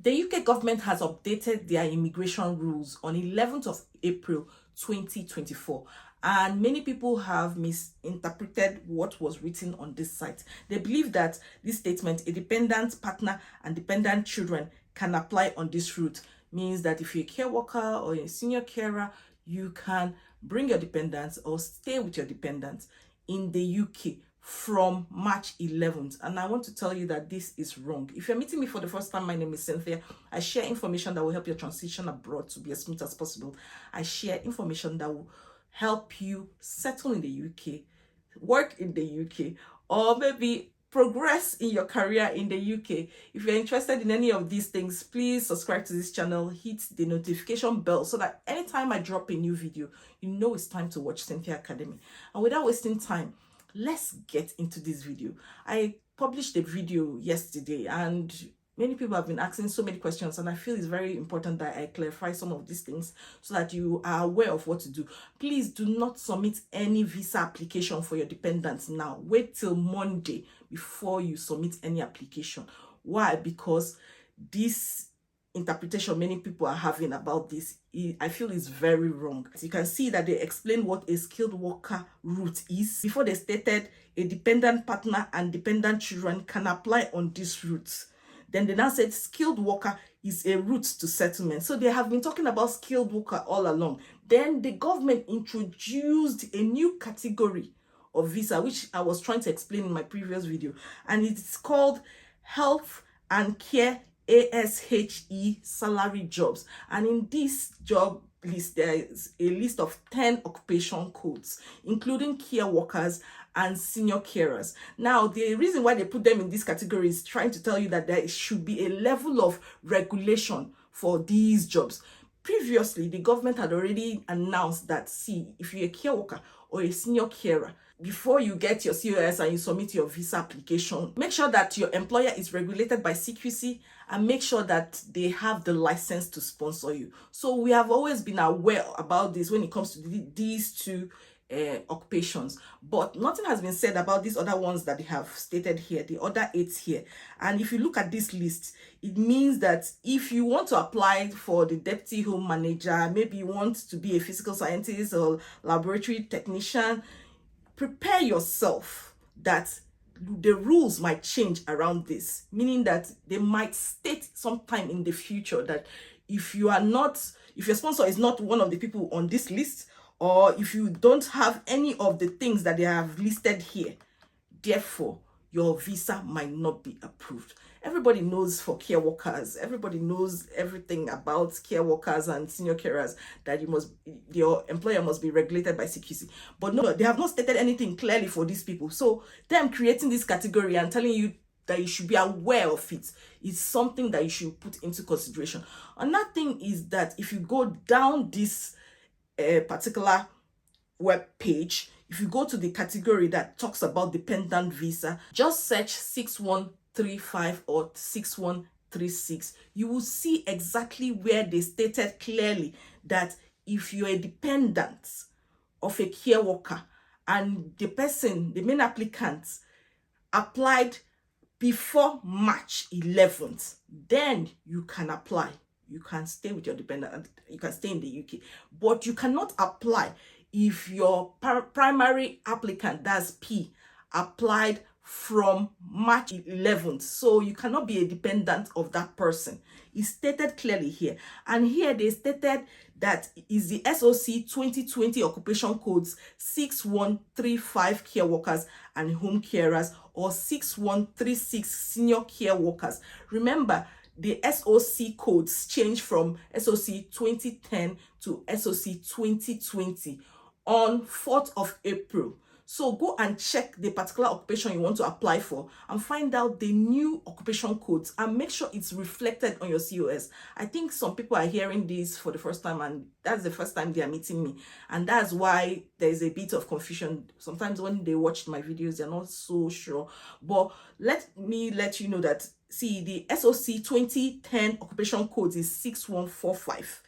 The UK government has updated their immigration rules on 11th of April 2024, and many people have misinterpreted what was written on this site. They believe that this statement, a dependent partner and dependent children can apply on this route, means that if you're a care worker or a senior carer, you can bring your dependents or stay with your dependents in the UK from March 11th. And I want to tell you that this is wrong. If you're meeting me for the first time, my name is Cynthia. I share information that will help your transition abroad to be as smooth as possible. I share information that will help you settle in the UK, work in the UK, or maybe progress in your career in the UK. If you're interested in any of these things, please subscribe to this channel, hit the notification bell so that anytime I drop a new video, you know it's time to watch Cynthia Academy. And without wasting time, let's get into this video. I published a video yesterday and many people have been asking so many questions, and I feel it's very important that I clarify some of these things so that you are aware of what to do. Please do not submit any visa application for your dependents now. Wait till Monday before you submit any application. Why? Because this interpretation many people are having about this, I feel is very wrong. As you can see that they explain what a skilled worker route is. Before they stated a dependent partner and dependent children can apply on this route. Then they now said skilled worker is a route to settlement. So they have been talking about skilled worker all along. Then the government introduced a new category of visa, which I was trying to explain in my previous video. And it's called Health and Care ASHE salary jobs. And in this job list, there is a list of 10 occupation codes, including care workers and senior carers. Now, the reason why they put them in this category is trying to tell you that there should be a level of regulation for these jobs. Previously, the government had already announced that, see, if you're a care worker or a senior carer, before you get your COS and you submit your visa application, make sure that your employer is regulated by CQC and make sure that they have the license to sponsor you. So we have always been aware about this when it comes to these two occupations, but nothing has been said about these other ones that they have stated here, the other 8 here. And if you look at this list, it means that if you want to apply for the deputy home manager, maybe you want to be a physical scientist or laboratory technician, prepare yourself that the rules might change around this, meaning that they might state sometime in the future that if your sponsor is not one of the people on this list, or if you don't have any of the things that they have listed here, therefore your visa might not be approved. Everybody knows for care workers, everybody knows everything about care workers and senior carers, that your employer must be regulated by CQC. But no, they have not stated anything clearly for these people. So them creating this category and telling you that you should be aware of it is something that you should put into consideration. Another thing is that if you go down this particular web page, if you go to the category that talks about dependent visa, just search 6135 or 6136. You will see exactly where they stated clearly that if you're a dependent of a care worker and the main applicant, applied before March 11th, then you can apply. You can stay with your dependent, you can stay in the UK, but you cannot apply if your primary applicant, that's P, applied from March 11th. So you cannot be a dependent of that person. It's stated clearly here. And here they stated that is the SOC 2020 occupation codes 6135 care workers and home carers, or 6136 senior care workers. Remember, the SOC codes changed from SOC 2010 to SOC 2020 on 4th of April. So go and check the particular occupation you want to apply for and find out the new occupation codes and make sure it's reflected on your COS. I think some people are hearing this for the first time and that's the first time they are meeting me. And that's why there's a bit of confusion. Sometimes when they watch my videos, they're not so sure. But let me let you know that, see, the SOC 2010 occupation codes is 6145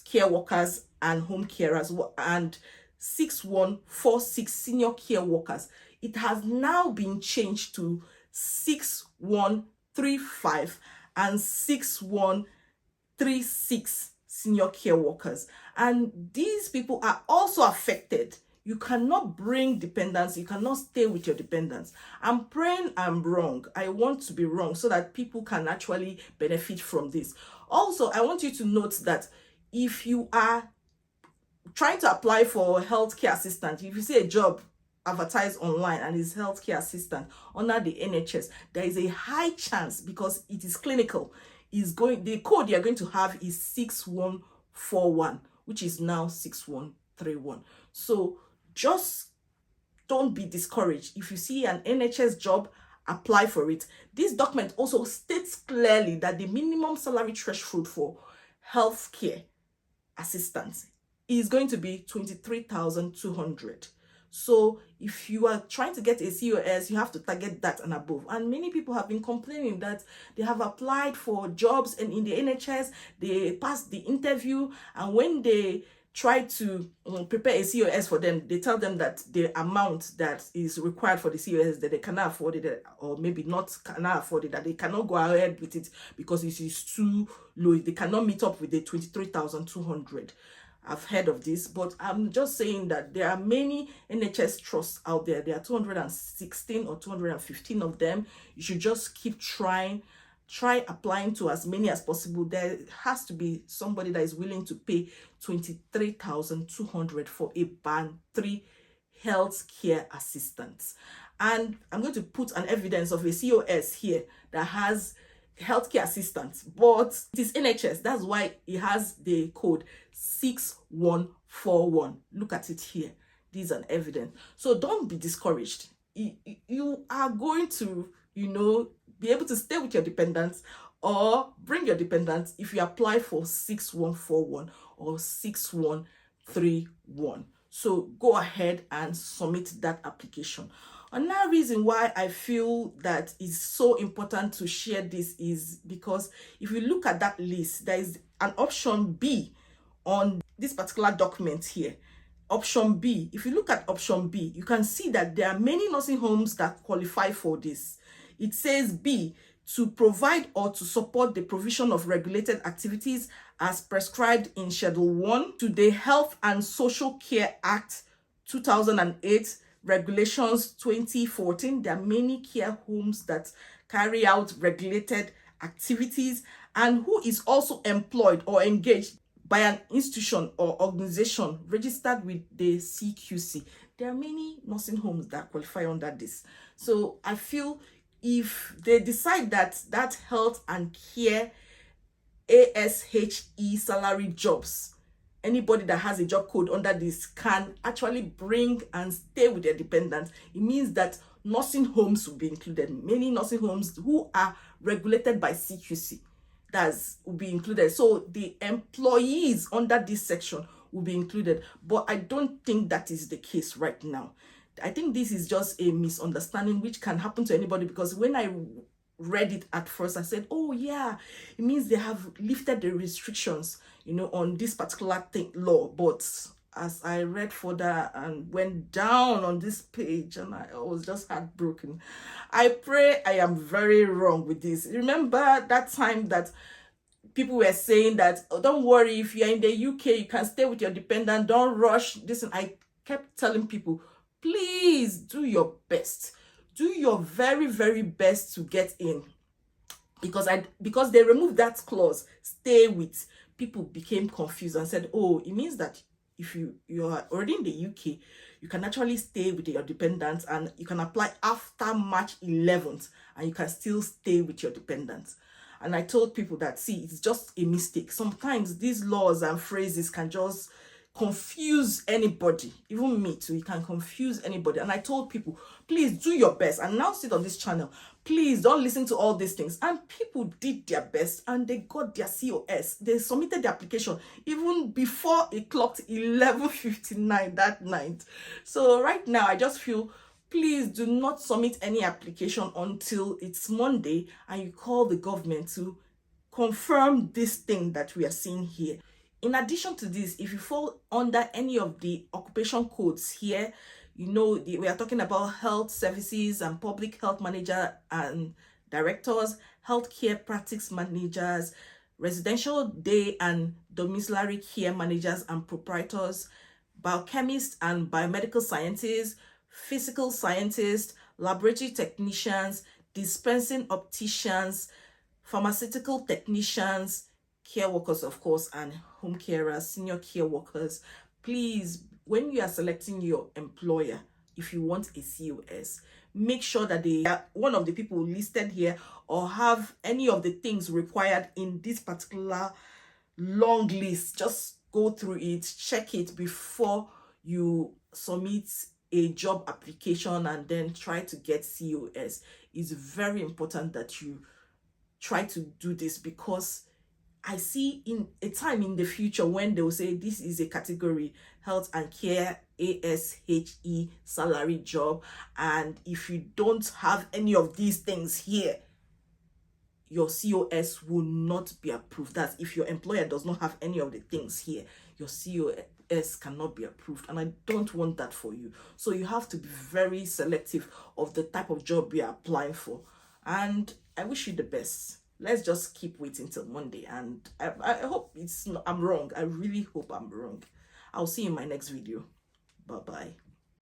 care workers and home carers, and 6146 senior care workers. It has now been changed to 6135 and 6136 senior care workers. And these people are also affected. You cannot bring dependents. You cannot stay with your dependents. I'm praying I'm wrong. I want to be wrong so that people can actually benefit from this. Also, I want you to note that if you are trying to apply for healthcare assistant, if you see a job advertised online and is healthcare assistant under the NHS, there is a high chance, because it is clinical, the code you're going to have is 6141, which is now 6131. So just don't be discouraged. If you see an NHS job, apply for it. This document also states clearly that the minimum salary threshold for healthcare assistants is going to be 23,200. So if you are trying to get a COS, you have to target that and above. And many people have been complaining that they have applied for jobs and in the NHS, they passed the interview, and when they try to prepare a COS for them, they tell them that the amount that is required for the COS, that they cannot afford it, or maybe not cannot afford it, that they cannot go ahead with it because it is too low. They cannot meet up with the 23,200. I've heard of this, but I'm just saying that there are many NHS trusts out there. There are 216 or 215 of them. You should just keep trying. Try applying to as many as possible. There has to be somebody that is willing to pay 23,200 for a band 3 healthcare assistants. And I'm going to put an evidence of a COS here that has healthcare assistants, but it is NHS. That's why it has the code 6141. Look at it here. These are evidence. So don't be discouraged. You are going to, be able to stay with your dependents or bring your dependents if you apply for 6141 or 6131. So go ahead and submit that application. Another reason why I feel that it's so important to share this is because if you look at that list, there is an option B on this particular document here. Option B, if you look at option B, you can see that there are many nursing homes that qualify for this. It says B, to provide or to support the provision of regulated activities as prescribed in Schedule 1 to the Health and Social Care Act 2008, Regulations 2014. There are many care homes that carry out regulated activities and who is also employed or engaged by an institution or organization registered with the CQC. There are many nursing homes that qualify under this. So I feel if they decide that health and care ASHE salary jobs, anybody that has a job code under this can actually bring and stay with their dependents, it means that nursing homes will be included. Many nursing homes who are regulated by CQC, will be included. So the employees under this section will be included. But I don't think that is the case right now. I think this is just a misunderstanding which can happen to anybody, because when I read it at first, I said, oh yeah, it means they have lifted the restrictions, on this particular law. But as I read further and went down on this page, and I was just heartbroken. I pray I am very wrong with this. Remember that time that people were saying that, oh, don't worry, if you're in the UK, you can stay with your dependent, don't rush this. And I kept telling people, please do your best. Do your very, very best to get in. Because they removed that clause, stay with, people became confused and said, oh, it means that if you are already in the UK, you can actually stay with your dependents and you can apply after March 11th and you can still stay with your dependents. And I told people that, see, it's just a mistake. Sometimes these laws and phrases can just confuse anybody, even me too. You can confuse anybody. And I told people, please do your best. Announce it on this channel. Please don't listen to all these things. And people did their best and they got their COS. They submitted the application even before it clocked 11:59 that night. So right now, I just feel, please do not submit any application until it's Monday and you call the government to confirm this thing that we are seeing here. In addition to this, if you fall under any of the occupation codes here, we are talking about health services and public health manager and directors, healthcare practice managers, residential day and domiciliary care managers and proprietors, biochemists and biomedical scientists, physical scientists, laboratory technicians, dispensing opticians, pharmaceutical technicians, care workers, of course, and home carers, senior care workers. Please, when you are selecting your employer, if you want a COS, make sure that they are one of the people listed here or have any of the things required in this particular long list. Just go through it, check it before you submit a job application and then try to get COS. It's very important that you try to do this, because I see in a time in the future when they will say this is a category, health and care ASHE salary job, and if you don't have any of these things here, your COS will not be approved. That's if your employer does not have any of the things here, your COS cannot be approved, and I don't want that for you. So you have to be very selective of the type of job you're applying for, and I wish you the best. Let's just keep waiting till Monday, and I hope I'm wrong. I really hope I'm wrong. I'll see you in my next video. Bye bye.